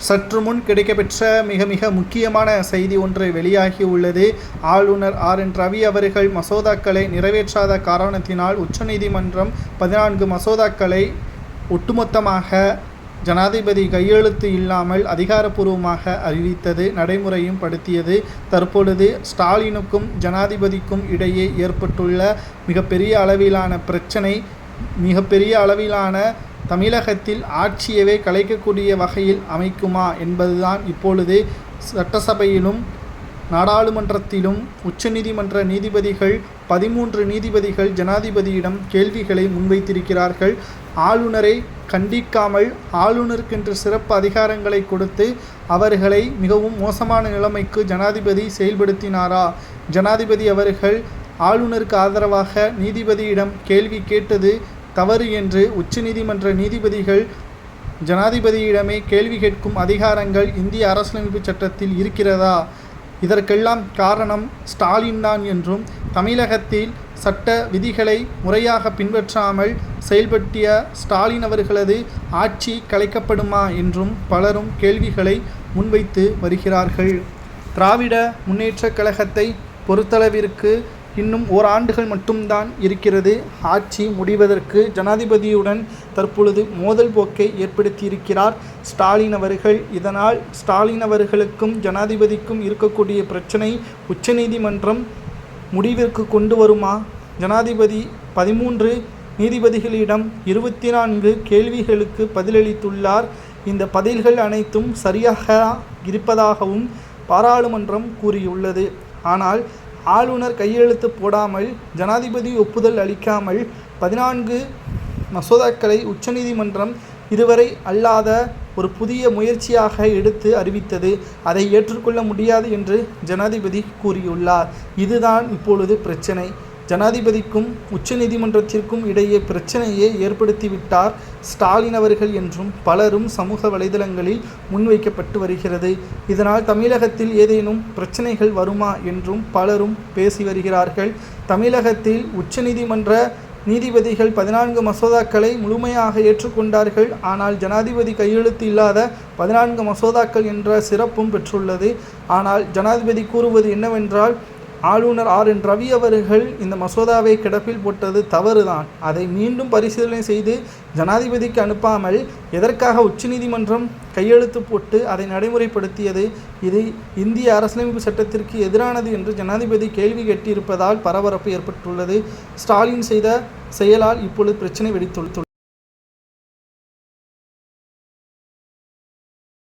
சற்று முன் கிடைக்கப்பெற்ற மிக முக்கியமான செய்தி ஒன்று வெளியாகி உள்ளது. ஆளுநர் RN ரவி அவர்கள் மசோதாக்களை நிறைவேற்றாத காரணத்தினால் உச்சநீதிமன்றம் 14 மசோதாக்களை ஒட்டுமொத்தமாக ஜனாதிபதி கையெழுத்து இல்லாமல் அதிகாரப்பூர்வமாக அறிவித்தது, நடைமுறையும் படுத்தியது. தற்பொழுது ஸ்டாலினுக்கும் ஜனாதிபதிக்கும் இடையே ஏற்பட்டுள்ள மிகப்பெரிய அளவிலான பிரச்சனை, மிகப்பெரிய அளவிலான தமிழகத்தில் ஆட்சியவே கலைக்கக்கூடிய வகையில் அமைக்குமா என்பதுதான் இப்பொழுது சட்டசபையிலும் நாடாளுமன்றத்திலும் உச்சநீதிமன்ற நீதிபதிகள் 13 நீதிபதிகள் ஜனாதிபதியிடம் கேள்விகளை முன்வைத்திருக்கிறார்கள். ஆளுநரை கண்டிக்காமல் ஆளுநருக்கென்று சிறப்பு அதிகாரங்களை கொடுத்து அவர்களை மிகவும் மோசமான நிலைமைக்கு ஜனாதிபதி செயல்படுத்தினாரா? ஜனாதிபதி அவர்கள் ஆளுநருக்கு ஆதரவாக நீதிபதியிடம் கேள்வி கேட்டது தவறு என்று உச்சநீதிமன்ற நீதிபதிகள் ஜனாதிபதியிடமே கேள்வி கேட்கும் அதிகாரங்கள் இந்திய அரசியலமைப்பு சட்டத்தில் இருக்கிறதா? இதற்கெல்லாம் காரணம் ஸ்டாலின் தான் என்றும், தமிழகத்தில் சட்ட விதிகளை முறையாக பின்பற்றாமல் செயல்படுத்திய ஸ்டாலின் அவர்களது ஆட்சி கலைக்கப்படுமா என்றும் பலரும் கேள்விகளை முன்வைத்து வருகிறார்கள். திராவிட முன்னேற்றக் கழகத்தை பொறுத்தளவிற்கு இன்னும் ஓராண்டுகள் மட்டும்தான் இருக்கிறது ஆட்சி முடிவதற்கு. ஜனாதிபதியுடன் தற்பொழுது மோதல் போக்கை ஏற்படுத்தியிருக்கிறார் ஸ்டாலின் அவர்கள். இதனால் ஸ்டாலின் அவர்களுக்கும் ஜனாதிபதிக்கும் இருக்கக்கூடிய பிரச்சனை உச்சநீதிமன்றம் முடிவிற்கு கொண்டு வருமா? ஜனாதிபதி 13 நீதிபதிகளிடம் 24 கேள்விகளுக்கு பதிலளித்துள்ளார். இந்த பதில்கள் அனைத்தும் சரியாக இருப்பதாகவும் பாராளுமன்றம் கூறியுள்ளது. ஆனால் ஆளுநர் கையெழுத்து போடாமல், ஜனாதிபதி ஒப்புதல் அளிக்காமல் 14 மசோதாக்களை உச்சநீதிமன்றம் இதுவரை அல்லாத ஒரு புதிய முயற்சியாக எடுத்து அறிவித்தது. அதை ஏற்றுக்கொள்ள முடியாது என்று ஜனாதிபதி கூறியுள்ளார். இதுதான் இப்பொழுது பிரச்சனை. ஜனாதிபதிக்கும் உச்சநீதிமன்றத்திற்கும் இடையே பிரச்சனையை ஏற்படுத்திவிட்டார் ஸ்டாலின் அவர்கள் என்றும் பலரும் சமூக வலைதளங்களில் முன்வைக்கப்பட்டு வருகிறது. இதனால் தமிழகத்தில் ஏதேனும் பிரச்சனைகள் வருமா என்றும் பலரும் பேசி வருகிறார்கள். தமிழகத்தில் உச்சநீதிமன்ற நீதிபதிகள் 14 மசோதாக்களை முழுமையாக ஏற்றுக்கொண்டார்கள். ஆனால் ஜனாதிபதி கையெழுத்து இல்லாத 14 மசோதாக்கள் என்ற சிறப்பும் பெற்றுள்ளது. ஆனால் ஜனாதிபதி கூறுவது என்னவென்றால், ஆளுநர் RN ரவி அவர்கள் இந்த மசோதாவை கிடப்பில் போட்டது தவறுதான். அதை மீண்டும் பரிசீலனை செய்து ஜனாதிபதிக்கு அனுப்பாமல் எதற்காக உச்சநீதிமன்றம் கையெழுத்து போட்டு அதை நடைமுறைப்படுத்தியது? இது இந்திய அரசியலமைப்பு சட்டத்திற்கு எதிரானது என்று ஜனாதிபதி கேள்வி கேட்டிருப்பதால் பரபரப்பு ஏற்பட்டுள்ளது. ஸ்டாலின் செய்த செயலால் இப்பொழுது பிரச்சனை வெடித்துள்ளது.